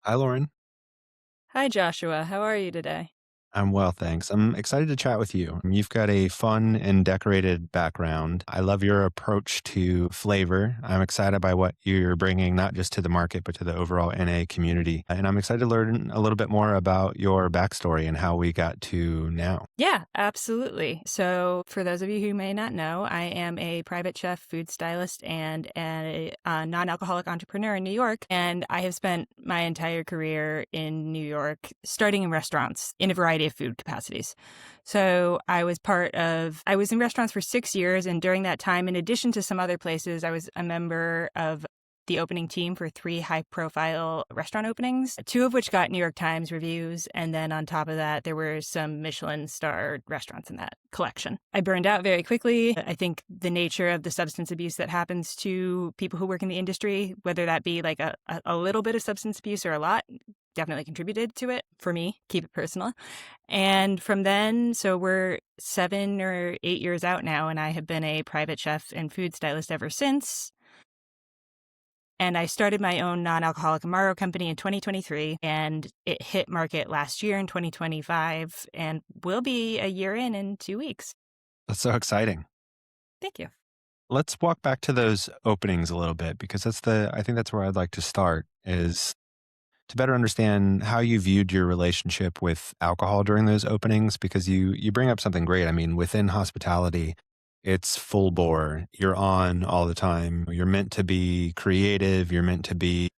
Hi, Lauren. Hi, Joshua. How are you today? I'm well, thanks. I'm excited to chat with you. You've got a fun and decorated background. I love your approach to flavor. I'm excited by what you're bringing, not just to the market, but to the overall NA community. And I'm excited to learn a little bit more about your backstory and how we got to now. Yeah, absolutely. So, for those of you who may not know, I am a private chef, food stylist, and a non alcoholic entrepreneur in New York. And I have spent my entire career in New York, starting in restaurants in a variety of food capacities. So, I was in restaurants for 6 years. And during that time, in addition to some other places, I was a member of the opening team for three high profile restaurant openings, two of which got New York Times reviews. And then on top of that, there were some Michelin starred restaurants in that collection. I burned out very quickly. I think the nature of the substance abuse that happens to people who work in the industry, whether that be like a little bit of substance abuse or a lot, definitely contributed to it for me, keep it personal. And from then, so we're 7 or 8 years out now, and I have been a private chef and food stylist ever since. And I started my own non-alcoholic Amaro company in 2023, and it hit market last year in 2025, and will be a year in 2 weeks. That's so exciting. Thank you. Let's walk back to those openings a little bit because I think that's where I'd like to start is to better understand how you viewed your relationship with alcohol during those openings because you bring up something great. I mean, within hospitality, it's full bore. You're on all the time. You're meant to be creative. You're meant to be,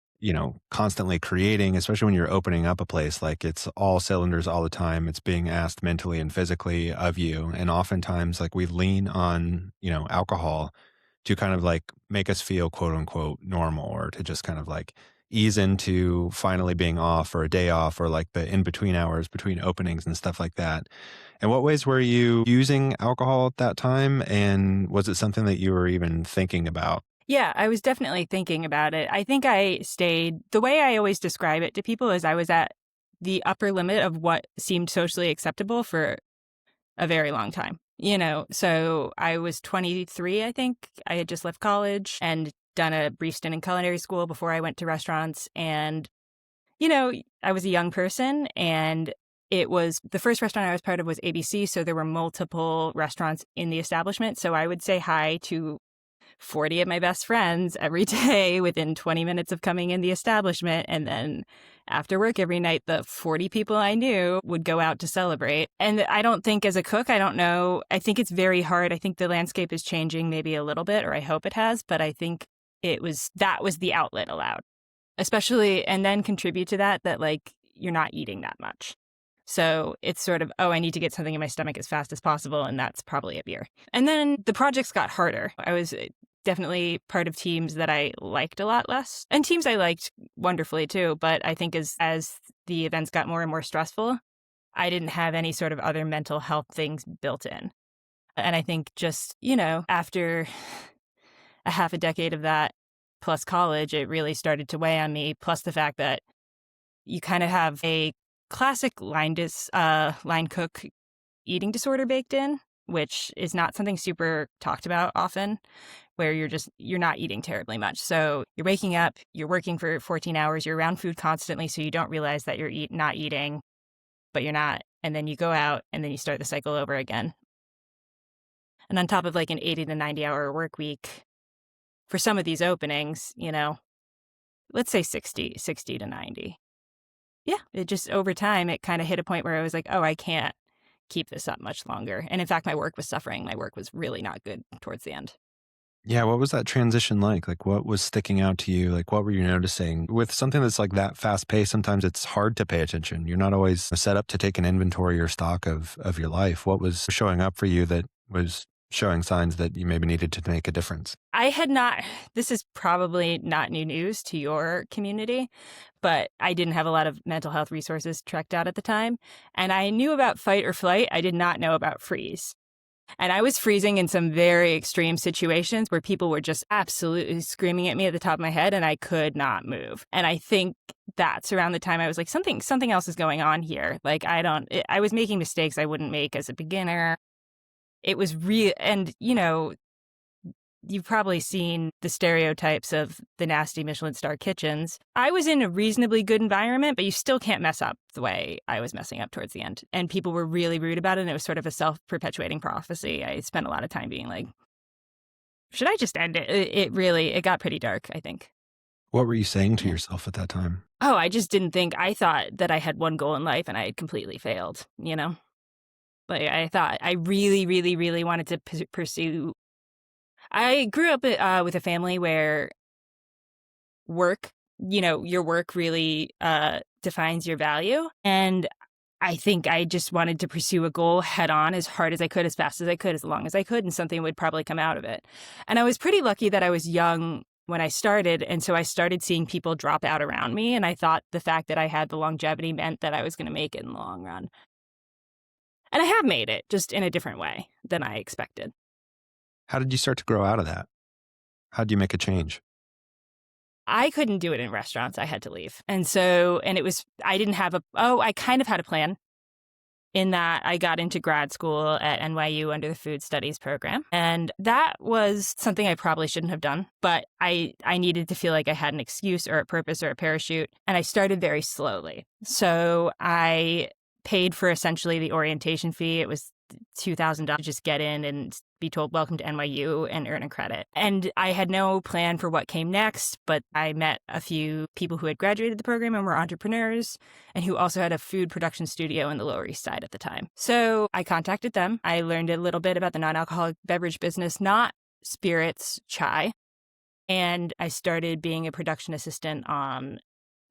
constantly creating, especially when you're opening up a place. Like it's all cylinders all the time. It's being asked mentally and physically of you. And oftentimes, like we lean on, alcohol to kind of like make us feel quote unquote normal or to just kind of like ease into finally being off or a day off or like the in between hours between openings and stuff like that. In what ways were you using alcohol at that time? And was it something that you were even thinking about? Yeah, I was definitely thinking about it. I think the way I always describe it to people is I was at the upper limit of what seemed socially acceptable for a very long time. So I was 23, I think. I had just left college and done a brief stint in culinary school before I went to restaurants. And, I was a young person, and it was the first restaurant I was part of was ABC. So there were multiple restaurants in the establishment. So I would say hi to 40 of my best friends every day within 20 minutes of coming in the establishment. And then after work every night, the 40 people I knew would go out to celebrate. And I don't think as a cook, I don't know. I think it's very hard. I think the landscape is changing maybe a little bit, or I hope it has, but I think that was the outlet allowed, especially, and then contribute to that like you're not eating that much. So it's sort of, oh, I need to get something in my stomach as fast as possible. And that's probably a beer. And then the projects got harder. I was definitely part of teams that I liked a lot less, and teams I liked wonderfully too. But I think as the events got more and more stressful, I didn't have any sort of other mental health things built in. And I think just, after a half a decade of that plus college, it really started to weigh on me. Plus the fact that you kind of have a classic line cook eating disorder baked in, which is not something super talked about often, where you're not eating terribly much. So you're waking up, you're working for 14 hours, you're around food constantly, so you don't realize that you're not eating, but you're not. And then you go out and then you start the cycle over again. And on top of like an 80 to 90 hour work week for some of these openings, let's say 60 to 90. Yeah, it just over time, it kind of hit a point where I was like, oh, I can't keep this up much longer. And in fact, my work was suffering. My work was really not good towards the end. Yeah, what was that transition like? Like, what was sticking out to you? Like, what were you noticing? With something that's like that fast paced, sometimes it's hard to pay attention. You're not always set up to take an inventory or stock of your life. What was showing up for you that was showing signs that you maybe needed to make a difference? I had not, this is probably not new news to your community, but I didn't have a lot of mental health resources tracked out at the time. And I knew about fight or flight. I did not know about freeze. And I was freezing in some very extreme situations where people were just absolutely screaming at me at the top of my head and I could not move. And I think that's around the time I was like, something else is going on here. Like I was making mistakes I wouldn't make as a beginner. It was real. And, You've probably seen the stereotypes of the nasty Michelin star kitchens. I was in a reasonably good environment, but you still can't mess up the way I was messing up towards the end. And people were really rude about it, and it was sort of a self-perpetuating prophecy. I spent a lot of time being like, should I just end it? It got pretty dark, I think. What were you saying to Yeah. yourself at that time? Oh, I just didn't think, I thought that I had one goal in life and I had completely failed, you know? Like, I thought I really, really, really wanted to pursue. I grew up with a family where work, your work really defines your value. And I think I just wanted to pursue a goal head on as hard as I could, as fast as I could, as long as I could, and something would probably come out of it. And I was pretty lucky that I was young when I started. And so I started seeing people drop out around me. And I thought the fact that I had the longevity meant that I was going to make it in the long run. And I have made it, just in a different way than I expected. How did you start to grow out of that? How did you make a change? I couldn't do it in restaurants. I had to leave. And I kind of had a plan in that I got into grad school at NYU under the food studies program. And that was something I probably shouldn't have done, but I needed to feel like I had an excuse or a purpose or a parachute. And I started very slowly. So I paid for essentially the orientation fee. It was $2,000 to just get in and be told, welcome to NYU, and earn a credit. And I had no plan for what came next, but I met a few people who had graduated the program and were entrepreneurs and who also had a food production studio in the Lower East Side at the time. So I contacted them. I learned a little bit about the non-alcoholic beverage business, not spirits, chai. And I started being a production assistant on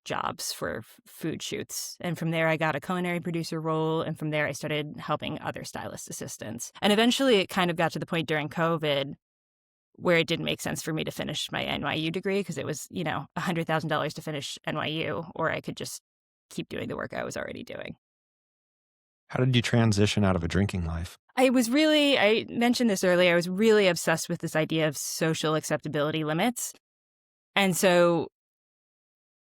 jobs for food shoots. And from there, I got a culinary producer role. And from there, I started helping other stylist assistants. And eventually, it kind of got to the point during COVID where it didn't make sense for me to finish my NYU degree because it was, $100,000 to finish NYU, or I could just keep doing the work I was already doing. How did you transition out of a drinking life? I mentioned this earlier, I was really obsessed with this idea of social acceptability limits. And so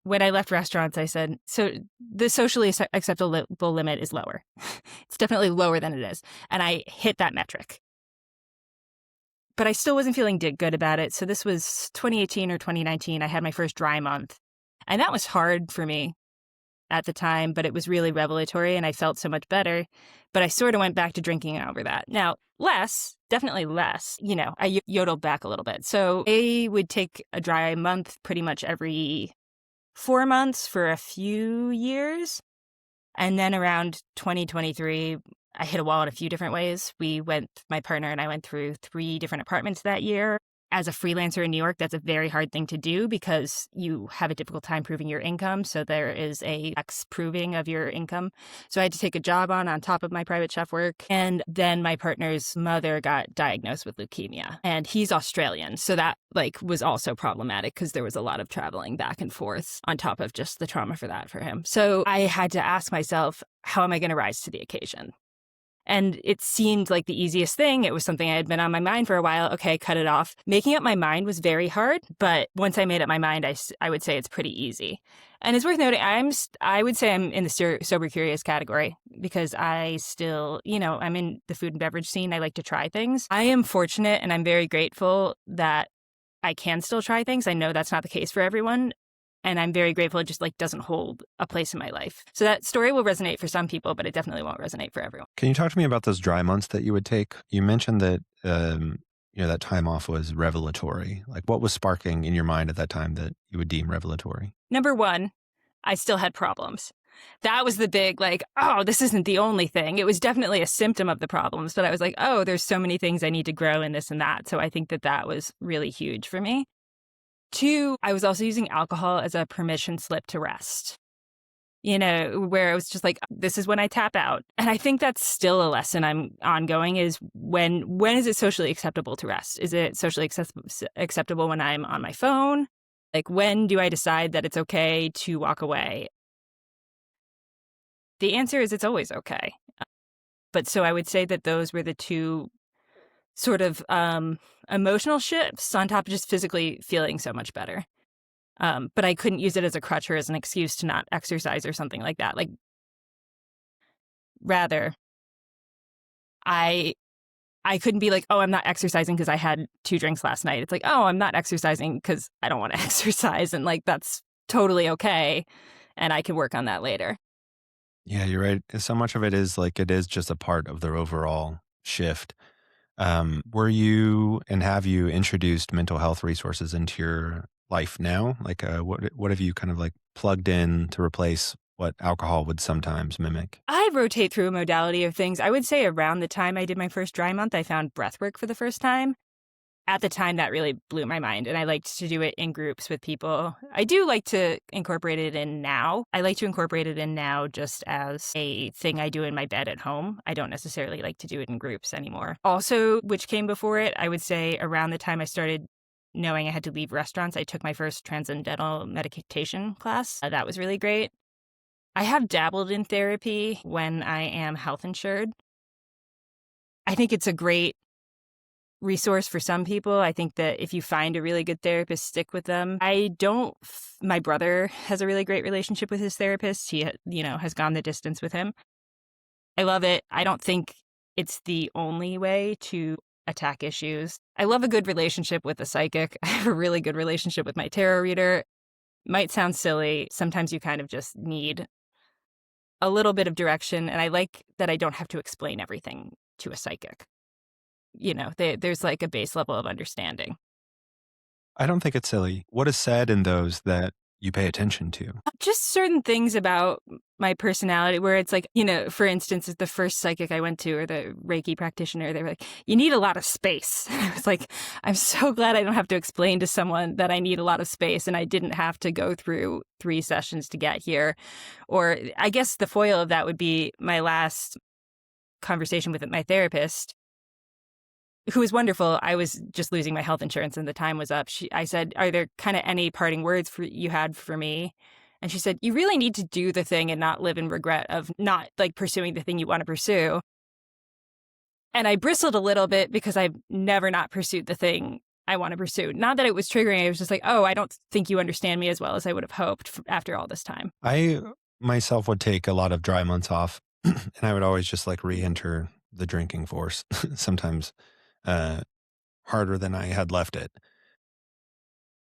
when I left restaurants, I said, so the socially acceptable limit is lower. It's definitely lower than it is. And I hit that metric. But I still wasn't feeling good about it. So this was 2018 or 2019. I had my first dry month. And that was hard for me at the time, but it was really revelatory and I felt so much better. But I sort of went back to drinking over that. Now, definitely less. I yodeled back a little bit. So I would take a dry month pretty much every 4 months for a few years. And then around 2023, I hit a wall in a few different ways. My partner and I went through 3 different apartments that year. As a freelancer in New York, that's a very hard thing to do because you have a difficult time proving your income. So there is a tax proving of your income. So I had to take a job on top of my private chef work. And then my partner's mother got diagnosed with leukemia, and he's Australian. So that was also problematic because there was a lot of traveling back and forth on top of just the trauma for him. So I had to ask myself, how am I going to rise to the occasion? And it seemed like the easiest thing. It was something I had been on my mind for a while. Okay, cut it off. Making up my mind was very hard, but once I made up my mind, I would say it's pretty easy. And it's worth noting, I would say I'm in the sober curious category because I still, I'm in the food and beverage scene. I like to try things. I am fortunate and I'm very grateful that I can still try things. I know that's not the case for everyone. And I'm very grateful it just doesn't hold a place in my life. So that story will resonate for some people, but it definitely won't resonate for everyone. Can you talk to me about those dry months that you would take? You mentioned that, that time off was revelatory. What was sparking in your mind at that time that you would deem revelatory? Number one, I still had problems. That was the big, this isn't the only thing. It was definitely a symptom of the problems, but I was like, oh, there's so many things I need to grow in this and that. So I think that was really huge for me. 2, I was also using alcohol as a permission slip to rest, where it was just this is when I tap out. And I think that's still a lesson I'm ongoing is when is it socially acceptable to rest? Is it socially acceptable when I'm on my phone? When do I decide that it's okay to walk away? The answer is it's always okay. But so I would say that those were the 2 sort of emotional shifts on top of just physically feeling so much better. But I couldn't use it as a crutch or as an excuse to not exercise or something like that. Rather, I I couldn't be like, oh, I'm not exercising because I had 2 drinks last night. It's like, oh, I'm not exercising because I don't want to exercise. And like, that's totally okay. And I can work on that later. Yeah, you're right. So much of it is like it is just a part of their overall shift. Were you and have you introduced mental health resources into your life now? Like, what have you kind of like plugged in to replace what alcohol would sometimes mimic? I rotate through a modality of things. I would say around the time I did my first dry month, I found breath work for the first time. At the time, that really blew my mind, and I liked to do it in groups with people. I do like to incorporate it in now. I like to incorporate it in now just as a thing I do in my bed at home. I don't necessarily like to do it in groups anymore. Also, which came before it, I would say around the time I started knowing I had to leave restaurants, I took my first transcendental meditation class. That was really great. I have dabbled in therapy when I am health insured. I think it's a great resource for some people. I think that if you find a really good therapist, stick with them. My brother has a really great relationship with his therapist. He, has gone the distance with him. I love it. I don't think it's the only way to attack issues. I love a good relationship with a psychic. I have a really good relationship with my tarot reader. Might sound silly. Sometimes you kind of just need a little bit of direction. And I like that I don't have to explain everything to a psychic. There's like a base level of understanding. I don't think it's silly. What is said in those that you pay attention to? Just certain things about my personality where it's like, for instance, the first psychic I went to or the Reiki practitioner, they were like, you need a lot of space. And I was like, I'm so glad I don't have to explain to someone that I need a lot of space and I didn't have to go through 3 sessions to get here. Or I guess the foil of that would be my last conversation with my therapist, who was wonderful. I was just losing my health insurance and the time was up. I said, are there kind of any parting words you had for me? And she said, you really need to do the thing and not live in regret of not like pursuing the thing you want to pursue. And I bristled a little bit because I've never not pursued the thing I want to pursue. Not that it was triggering. I was just like, oh, I don't think you understand me as well as I would have hoped after all this time. I myself would take a lot of dry months off and I would always just like re-enter the drinking force. Sometimes harder than I had left it.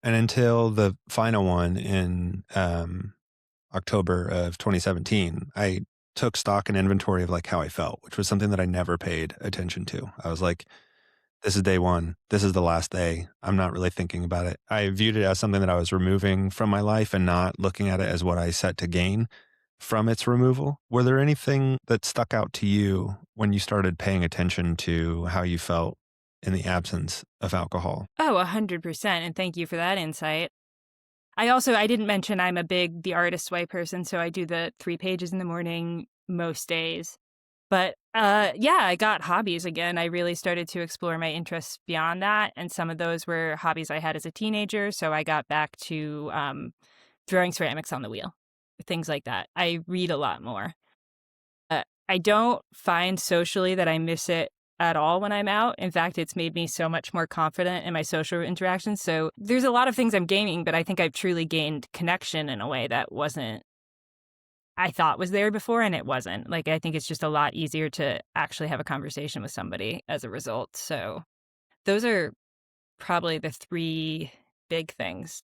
And until the final one in October of 2017, I took stock and inventory of like how I felt, which was something that I never paid attention to. I was like, this is day one. This is the last day. I'm not really thinking about it. I viewed it as something that I was removing from my life and not looking at it as what I set to gain from its removal. Were there anything that stuck out to you when you started paying attention to how you felt in the absence of alcohol? Oh, 100%. And thank you for that insight. I didn't mention I'm a big The Artist's Way person, so I do the 3 pages in the morning most days. But I got hobbies again. I really started to explore my interests beyond that. And some of those were hobbies I had as a teenager. So I got back to throwing ceramics on the wheel, things like that. I read a lot more. I don't find socially that I miss it at all when I'm out. In fact, it's made me so much more confident in my social interactions. So there's a lot of things I'm gaining, but I think I've truly gained connection in a way that I thought was there before, and it wasn't. Like, I think it's just a lot easier to actually have a conversation with somebody as a result. So those are probably the 3 big things.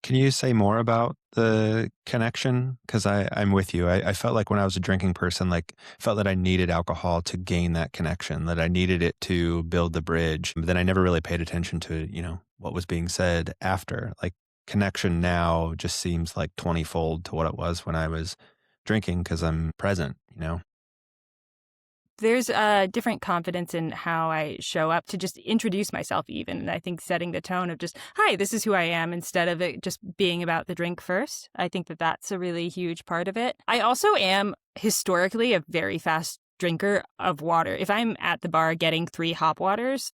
Can you say more about the connection? Because I'm with you. I felt like when I was a drinking person, like felt that I needed alcohol to gain that connection, that I needed it to build the bridge. But then I never really paid attention to, what was being said after. Like connection now just seems like 20-fold to what it was when I was drinking because I'm present. There's a different confidence in how I show up to just introduce myself even. And I think setting the tone of just, hi, this is who I am, instead of it just being about the drink first. I think that that's a really huge part of it. I also am historically a very fast drinker of water. If I'm at the bar getting 3 hop waters,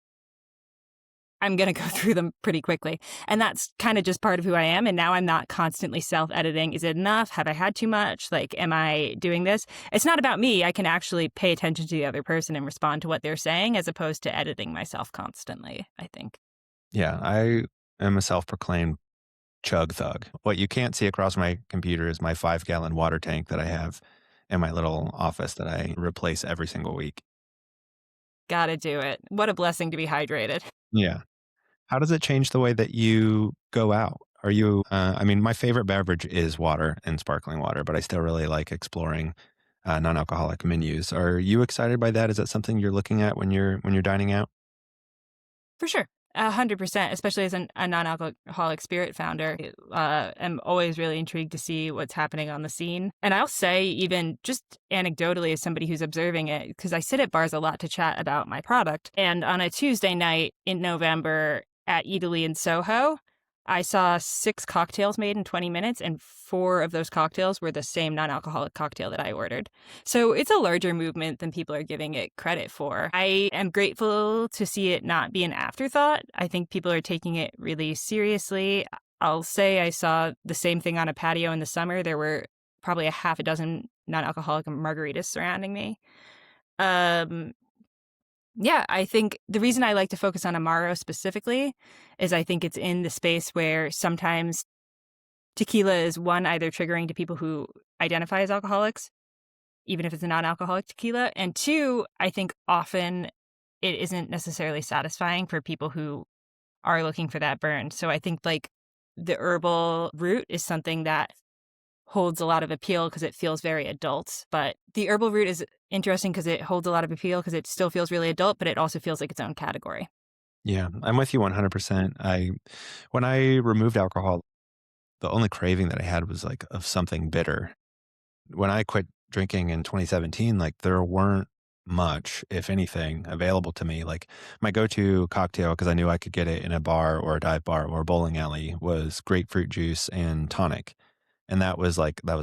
I'm going to go through them pretty quickly. And that's kind of just part of who I am. And now I'm not constantly self-editing. Is it enough? Have I had too much? Like, am I doing this? It's not about me. I can actually pay attention to the other person and respond to what they're saying as opposed to editing myself constantly, I think. Yeah, I am a self-proclaimed chug thug. What you can't see across my computer is my 5-gallon water tank that I have in my little office that I replace every single week. Gotta do it. What a blessing to be hydrated. Yeah. How does it change the way that you go out? Are you, I mean, my favorite beverage is water and sparkling water, but I still really like exploring non-alcoholic menus. Are you excited by that? Is that something you're looking at when you're dining out? For sure. 100%, especially as a non-alcoholic spirit founder. I'm always really intrigued to see what's happening on the scene. And I'll say, even just anecdotally, as somebody who's observing it, because I sit at bars a lot to chat about my product. And on a Tuesday night in November at Italy in Soho, I saw 6 cocktails made in 20 minutes, and 4 of those cocktails were the same non-alcoholic cocktail that I ordered. So it's a larger movement than people are giving it credit for. I am grateful to see it not be an afterthought. I think people are taking it really seriously. I'll say I saw the same thing on a patio in the summer. There were probably a half a dozen non-alcoholic margaritas surrounding me. Yeah, I think the reason I like to focus on Amaro specifically is I think it's in the space where sometimes tequila is, one, either triggering to people who identify as alcoholics, even if it's a non-alcoholic tequila, and two, I think often it isn't necessarily satisfying for people who are looking for that burn. So I think like the herbal root is something that holds a lot of appeal because it feels very adult. But the herbal root is interesting because it holds a lot of appeal because it still feels really adult, but it also feels like its own category. Yeah, I'm with you 100%. When I removed alcohol, the only craving that I had was like of something bitter. When I quit drinking in 2017, like there weren't much, if anything, available to me. Like my go-to cocktail, because I knew I could get it in a bar or a dive bar or a bowling alley, was grapefruit juice and tonic. And that was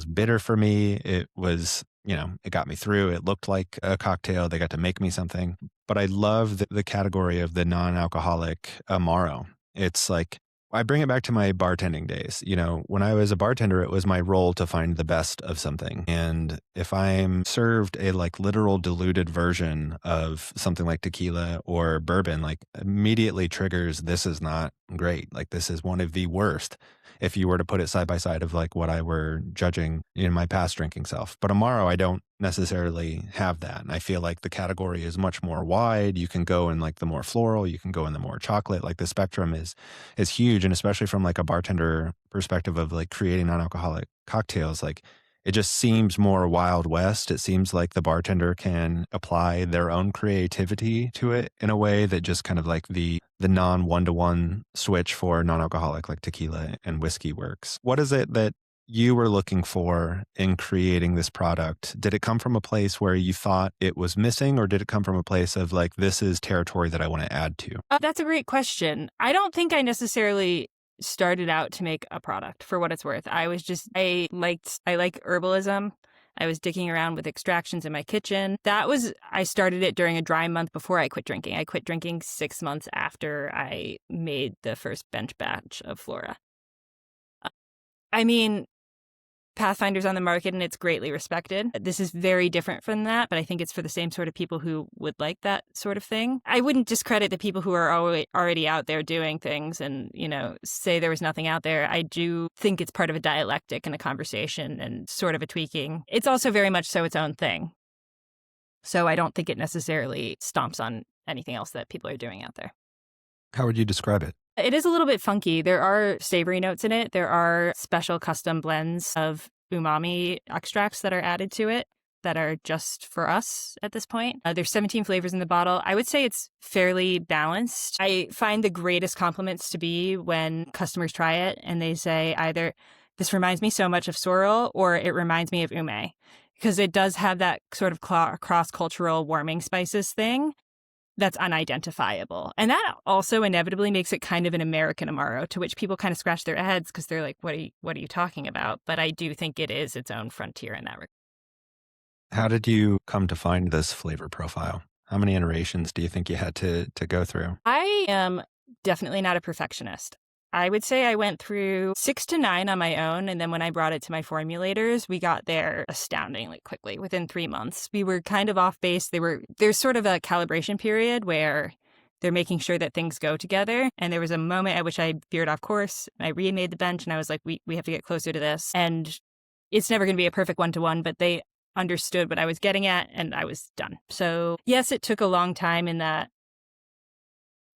bitter for me. It was, it got me through. It looked like a cocktail. They got to make me something. But I love the category of the non-alcoholic Amaro. It's like, I bring it back to my bartending days. When I was a bartender, it was my role to find the best of something. And if I'm served a like literal diluted version of something like tequila or bourbon, like immediately triggers, this is not great. Like this is one of the worst if you were to put it side by side of like what I were judging in my past drinking self. But Amaro, I don't necessarily have that. And I feel like the category is much more wide. You can go in like the more floral, you can go in the more chocolate. Like the spectrum is huge. And especially from like a bartender perspective of like creating non-alcoholic cocktails, like it just seems more Wild West. It seems like the bartender can apply their own creativity to it in a way that just kind of like the non one-to-one switch for non-alcoholic like tequila and whiskey works. What is it that you were looking for in creating this product? Did it come from a place where you thought it was missing, or did it come from a place of like, this is territory that I want to add to? That's a great question. I don't think I necessarily started out to make a product, for what it's worth. I like herbalism. I was digging around with extractions in my kitchen. I started it during a dry month before I quit drinking. I quit drinking 6 months after I made the first bench batch of Flora. I mean, Pathfinder's on the market and it's greatly respected. This is very different from that, but I think it's for the same sort of people who would like that sort of thing. I wouldn't discredit the people who are already out there doing things and, say there was nothing out there. I do think it's part of a dialectic and a conversation and sort of a tweaking. It's also very much so its own thing. So I don't think it necessarily stomps on anything else that people are doing out there. How would you describe it? It is a little bit funky. There are savory notes in it. There are special custom blends of umami extracts that are added to it that are just for us at this point. There's 17 flavors in the bottle. I would say it's fairly balanced. I find the greatest compliments to be when customers try it and they say either, this reminds me so much of sorrel, or it reminds me of ume, because it does have that sort of cross-cultural warming spices thing that's unidentifiable. And that also inevitably makes it kind of an American Amaro, to which people kind of scratch their heads because they're like, what are you talking about? But I do think it is its own frontier in that regard. How did you come to find this flavor profile? How many iterations do you think you had to go through? I am definitely not a perfectionist. I would say I went through 6 to 9 on my own, and then when I brought it to my formulators, we got there astoundingly quickly. Within 3 months, we were kind of off base. There's sort of a calibration period where they're making sure that things go together. And there was a moment at which I veered off course. I remade the bench, and I was like, we have to get closer to this. And it's never going to be a perfect one-to-one, but they understood what I was getting at, and I was done. So, yes, it took a long time in that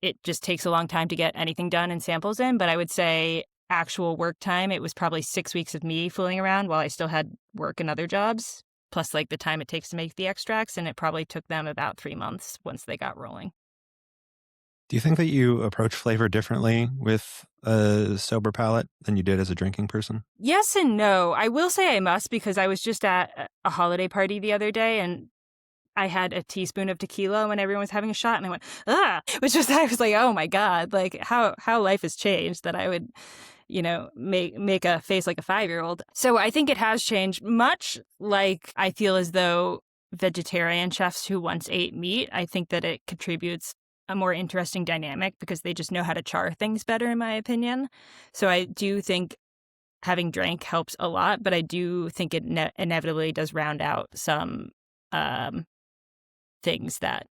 it just takes a long time to get anything done and samples in, but I would say actual work time, it was probably 6 weeks of me fooling around while I still had work and other jobs, plus, like, the time it takes to make the extracts, and it probably took them about 3 months once they got rolling. Do you think that you approach flavor differently with a sober palate than you did as a drinking person? Yes and no. I will say I must because I was just at a holiday party the other day, and I had a teaspoon of tequila when everyone was having a shot, and I went, "Ah!" Which was I was like, "Oh my god!" Like how life has changed that I would, make a face like a 5-year-old. So I think it has changed. Much like I feel as though vegetarian chefs who once ate meat, I think that it contributes a more interesting dynamic because they just know how to char things better, in my opinion. So I do think having drank helps a lot, but I do think it inevitably does round out some um, things that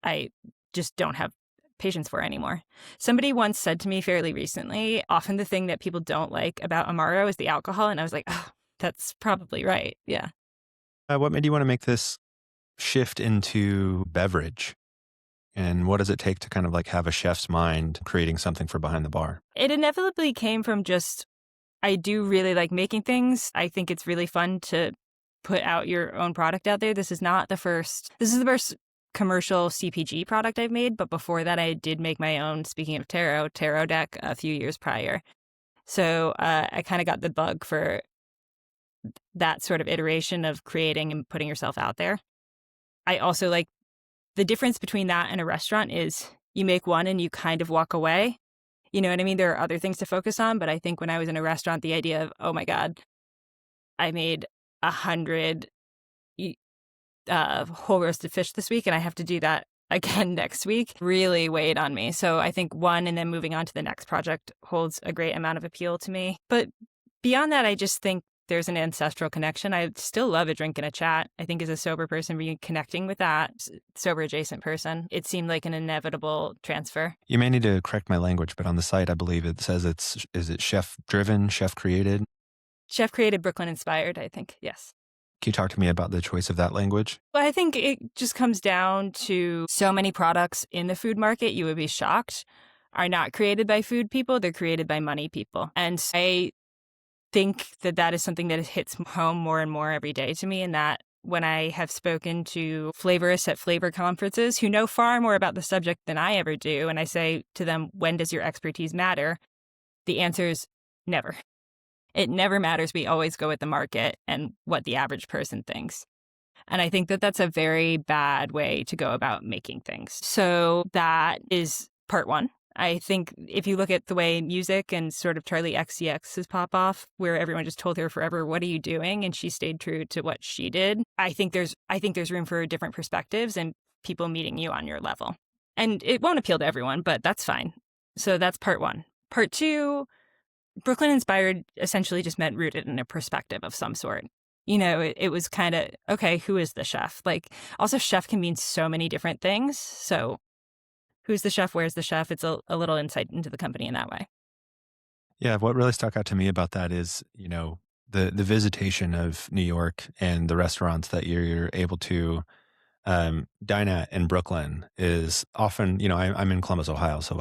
I just don't have patience for anymore. Somebody once said to me fairly recently, often the thing that people don't like about Amaro is the alcohol. And I was like, oh, that's probably right. Yeah. What made you want to make this shift into beverage? And what does it take to kind of like have a chef's mind creating something for behind the bar? It inevitably came from just, I do really like making things. I think it's really fun to put out your own product out there. This is the first commercial CPG product I've made, but before that I did make my own, speaking of tarot deck a few years prior. So I kind of got the bug for that sort of iteration of creating and putting yourself out there. I also like the difference between that and a restaurant is you make one and you kind of walk away. You know what I mean? There are other things to focus on, but I think when I was in a restaurant, the idea of, oh my God, I made 100 whole roasted fish this week and I have to do that again next week really weighed on me. So I think one and then moving on to the next project holds a great amount of appeal to me. But beyond that, I just think there's an ancestral connection. I still love a drink and a chat. I think as a sober person, reconnecting with that sober adjacent person, it seemed like an inevitable transfer. You may need to correct my language, but on the site, I believe it says is it chef driven, chef created? Chef created, Brooklyn inspired, I think. Yes. Can you talk to me about the choice of that language? Well, I think it just comes down to so many products in the food market, you would be shocked, are not created by food people. They're created by money people. And I think that that is something that hits home more and more every day to me, and that when I have spoken to flavorists at flavor conferences who know far more about the subject than I ever do, and I say to them, when does your expertise matter? The answer is never. It never matters. We always go with the market and what the average person thinks. And I think that that's a very bad way to go about making things. So that is part one. I think if you look at the way music and sort of Charlie XCX's pop off, where everyone just told her forever, "What are you doing?" and she stayed true to what she did. I think there's room for different perspectives and people meeting you on your level. And it won't appeal to everyone, but that's fine. So that's part one. Part two, Brooklyn inspired essentially just meant rooted in a perspective of some sort. It was kind of, okay, who is the chef? Like, also, chef can mean so many different things. So who's the chef? Where's the chef? It's a little insight into the company in that way. Yeah, what really stuck out to me about that is, the visitation of New York and the restaurants that you're able to dine at in Brooklyn is often, I'm in Columbus, Ohio, so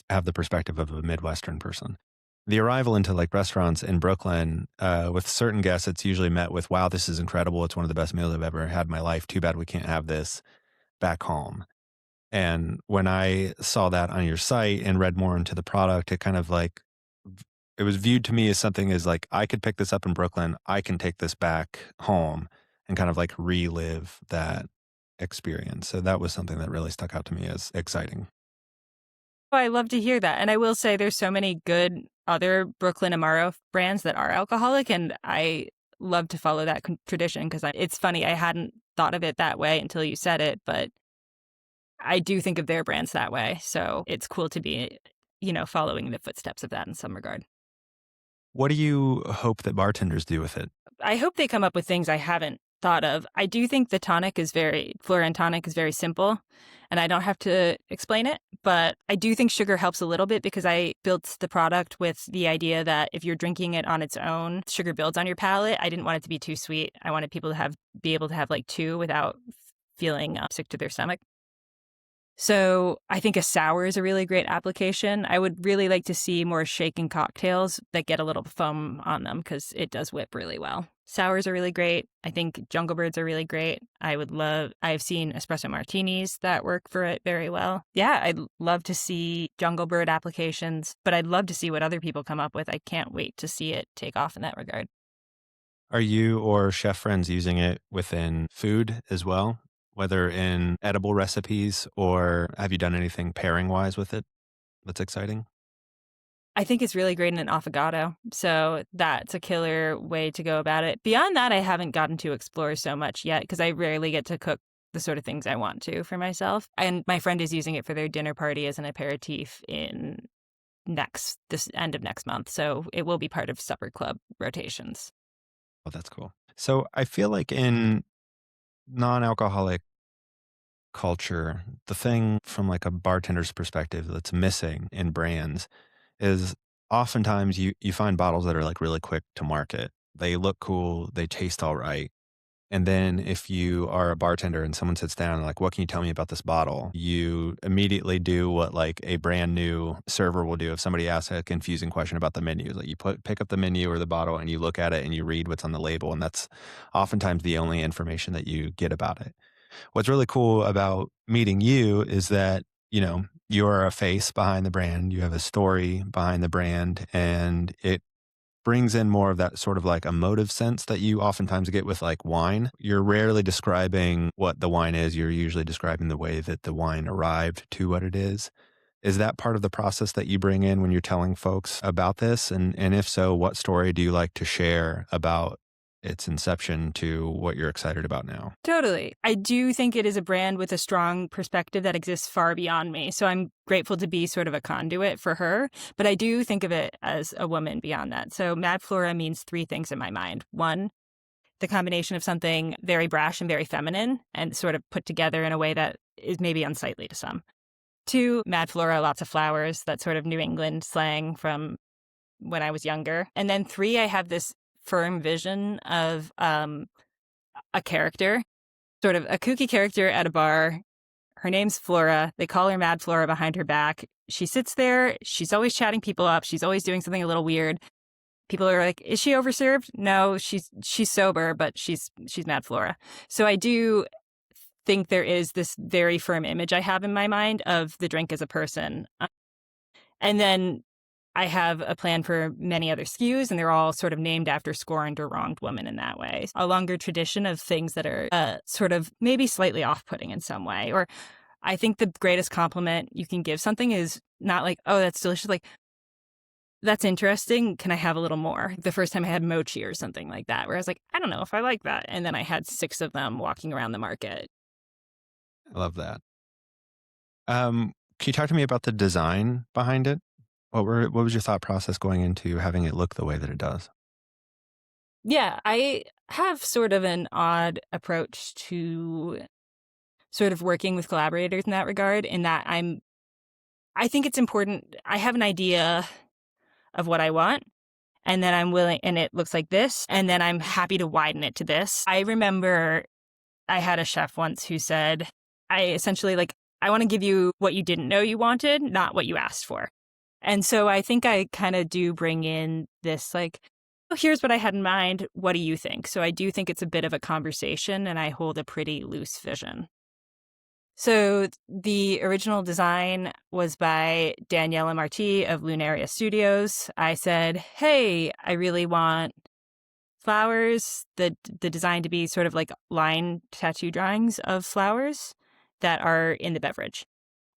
have the perspective of a Midwestern person. The arrival into like restaurants in Brooklyn, with certain guests, it's usually met with, wow, this is incredible. It's one of the best meals I've ever had in my life. Too bad we can't have this back home. And when I saw that on your site and read more into the product, it kind of like, it was viewed to me as something as like, I could pick this up in Brooklyn. I can take this back home and kind of like relive that experience. So that was something that really stuck out to me as exciting. Oh, I love to hear that. And I will say there's so many good other Brooklyn Amaro brands that are alcoholic, and I love to follow that tradition because it's funny. I hadn't thought of it that way until you said it, but I do think of their brands that way. So it's cool to be, following the footsteps of that in some regard. What do you hope that bartenders do with it? I hope they come up with things I haven't thought of. I do think the Flora and tonic is very simple, and I don't have to explain it, but I do think sugar helps a little bit because I built the product with the idea that if you're drinking it on its own, sugar builds on your palate. I didn't want it to be too sweet. I wanted people to be able to have like two without feeling sick to their stomach. So I think a sour is a really great application. I would really like to see more shaken cocktails that get a little foam on them because it does whip really well. Sours are really great. I think Jungle Birds are really great. I've seen espresso martinis that work for it very well. Yeah, I'd love to see Jungle Bird applications, but I'd love to see what other people come up with. I can't wait to see it take off in that regard. Are you or chef friends using it within food as well, whether in edible recipes, or have you done anything pairing wise with it that's exciting? I think it's really great in an affogato. So that's a killer way to go about it. Beyond that, I haven't gotten to explore so much yet because I rarely get to cook the sort of things I want to for myself. And my friend is using it for their dinner party as an aperitif this end of next month. So it will be part of supper club rotations. Oh, that's cool. So I feel like in non-alcoholic culture, the thing from like a bartender's perspective that's missing in brands is oftentimes you find bottles that are like really quick to market. They look cool, they taste all right. And then if you are a bartender and someone sits down and like, what can you tell me about this bottle? You immediately do what like a brand new server will do if somebody asks a confusing question about the menu. Like pick up the menu or the bottle and you look at it and you read what's on the label. And that's oftentimes the only information that you get about it. What's really cool about meeting you is that, you're a face behind the brand. You have a story behind the brand, and it brings in more of that sort of like emotive sense that you oftentimes get with like wine. You're rarely describing what the wine is. You're usually describing the way that the wine arrived to what it is. Is that part of the process that you bring in when you're telling folks about this? And if so, what story do you like to share about its inception to what you're excited about now? Totally. I do think it is a brand with a strong perspective that exists far beyond me. So I'm grateful to be sort of a conduit for her. But I do think of it as a woman beyond that. So Mad Flora means three things in my mind. One, the combination of something very brash and very feminine and sort of put together in a way that is maybe unsightly to some. Two, Mad Flora, lots of flowers, that sort of New England slang from when I was younger. And then three, I have this firm vision of a character, sort of a kooky character at a bar. Her name's Flora. They call her Mad Flora behind her back. She sits there. She's always chatting people up. She's always doing something a little weird. People are like, "Is she overserved?" No, she's sober, but she's Mad Flora. So I do think there is this very firm image I have in my mind of the drink as a person. And then I have a plan for many other SKUs, and they're all sort of named after scorned or wronged women in that way. A longer tradition of things that are sort of maybe slightly off-putting in some way. Or I think the greatest compliment you can give something is not like, "Oh, that's delicious." Like, "That's interesting. Can I have a little more?" The first time I had mochi or something like that, where I was like, "I don't know if I like that." And then I had 6 of them walking around the market. I love that. Can you talk to me about the design behind it? What was your thought process going into having it look the way that it does? Yeah, I have sort of an odd approach to sort of working with collaborators in that regard, in that I think it's important. I have an idea of what I want, and then I'm willing, and it looks like this, and then I'm happy to widen it to this. I remember I had a chef once who said, I essentially like, "I want to give you what you didn't know you wanted, not what you asked for." And so I think I kind of do bring in this like, "Oh, here's what I had in mind. What do you think?" So I do think it's a bit of a conversation, and I hold a pretty loose vision. So the original design was by Daniela Marti of Lunaria Studios. I said, "Hey, I really want flowers, the design to be sort of like line tattoo drawings of flowers that are in the beverage."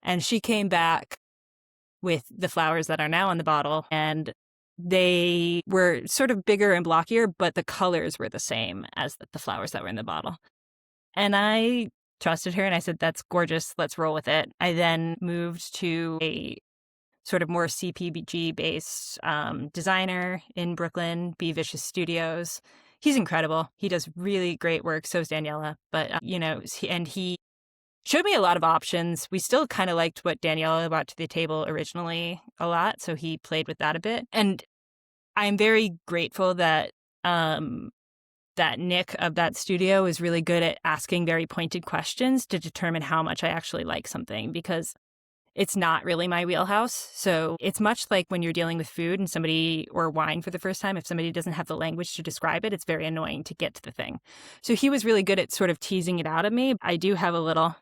And she came back with the flowers that are now on the bottle, and they were sort of bigger and blockier, but the colors were the same as the flowers that were in the bottle. And I trusted her and I said, "That's gorgeous. Let's roll with it." I then moved to a sort of more CPG based designer in Brooklyn, Be Vicious Studios. He's incredible. He does really great work. So is Daniela. But, he showed me a lot of options. We still kind of liked what Daniela brought to the table originally a lot. So he played with that a bit. And I'm very grateful that Nick of that studio is really good at asking very pointed questions to determine how much I actually like something, because it's not really my wheelhouse. So it's much like when you're dealing with food and somebody, or wine for the first time, if somebody doesn't have the language to describe it, it's very annoying to get to the thing. So he was really good at sort of teasing it out of me. I do have a little,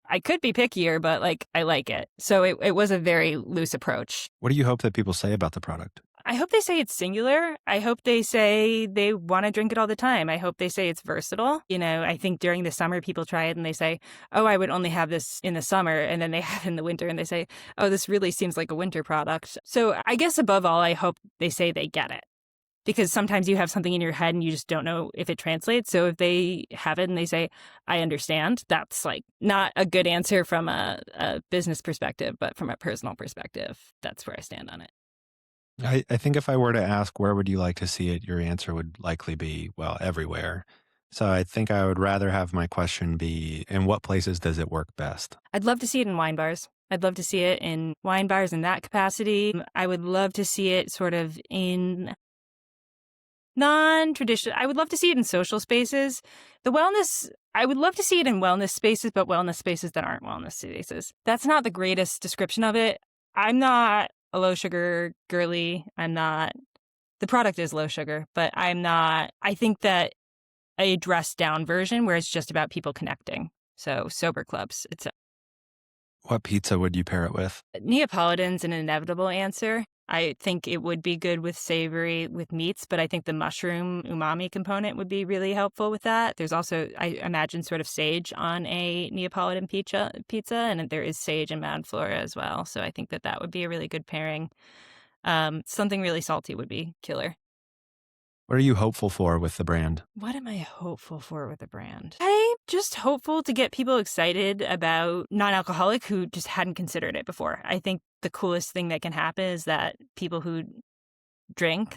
I could be pickier, but like I like it. So it was a very loose approach. What do you hope that people say about the product? I hope they say it's singular. I hope they say they want to drink it all the time. I hope they say it's versatile. I think during the summer, people try it and they say, oh, I would only have this in the summer. And then they have it in the winter and they say, oh, this really seems like a winter product. So I guess above all, I hope they say they get it. Because sometimes you have something in your head and you just don't know if it translates. So if they have it and they say, I understand, that's like not a good answer from a business perspective, but from a personal perspective, that's where I stand on it. I think if I were to ask, where would you like to see it? Your answer would likely be, well, everywhere. So I think I would rather have my question be, in what places does it work best? I'd love to see it in wine bars. I'd love to see it in wine bars in that capacity. I would love to see it sort of in non-traditional. I would love to see it in social spaces. I would love to see it in wellness spaces, but wellness spaces that aren't wellness spaces. That's not the greatest description of it. I'm not a low sugar girly. The product is low sugar, but I think that a dressed down version where it's just about people connecting. So sober clubs. What pizza would you pair it with? Neapolitan's an inevitable answer. I think it would be good with savory with meats, but I think the mushroom umami component would be really helpful with that. There's also, I imagine, sort of sage on a Neapolitan pizza, and there is sage in Mad Flora as well. So I think that would be a really good pairing. Something really salty would be killer. What are you hopeful for with the brand? What am I hopeful for with the brand? I'm just hopeful to get people excited about non-alcoholic who just hadn't considered it before. I think the coolest thing that can happen is that people who drink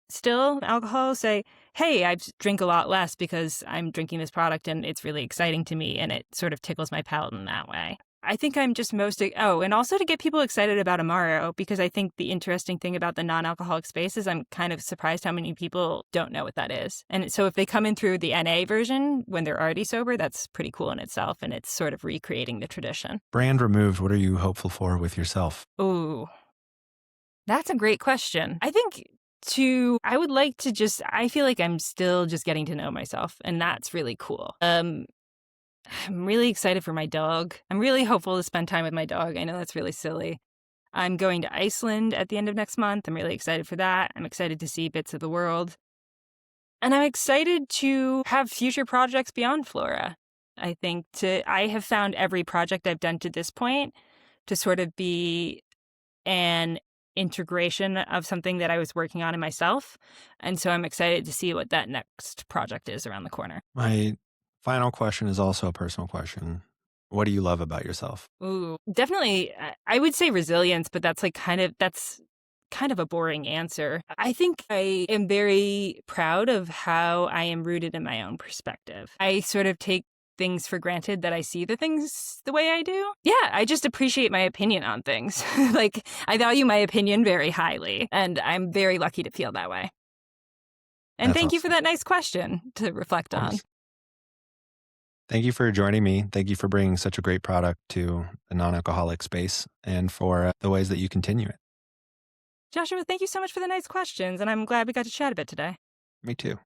still alcohol say, hey, I drink a lot less because I'm drinking this product and it's really exciting to me and it sort of tickles my palate in that way. I think I'm just and also to get people excited about Amaro, because I think the interesting thing about the non-alcoholic space is I'm kind of surprised how many people don't know what that is. And so if they come in through the NA version when they're already sober, that's pretty cool in itself. And it's sort of recreating the tradition. Brand removed, what are you hopeful for with yourself? Ooh, that's a great question. I think I would like to I feel like I'm still just getting to know myself, and that's really cool. I'm really excited for my dog. I'm really hopeful to spend time with my dog. I know that's really silly. I'm going to Iceland at the end of next month. I'm really excited for that. I'm excited to see bits of the world. And I'm excited to have future projects beyond Flora. I think I have found every project I've done to this point to sort of be an integration of something that I was working on in myself. And so I'm excited to see what that next project is around the corner. My final question is also a personal question. What do you love about yourself? Ooh, definitely. I would say resilience, but that's kind of a boring answer. I think I am very proud of how I am rooted in my own perspective. I sort of take things for granted that I see the things the way I do. Yeah, I just appreciate my opinion on things. Like, I value my opinion very highly, and I'm very lucky to feel that way. And thank you for that nice question to reflect on. Thank you for joining me. Thank you for bringing such a great product to the non-alcoholic space and for the ways that you continue it. Joshua, thank you so much for the nice questions, and I'm glad we got to chat a bit today. Me too.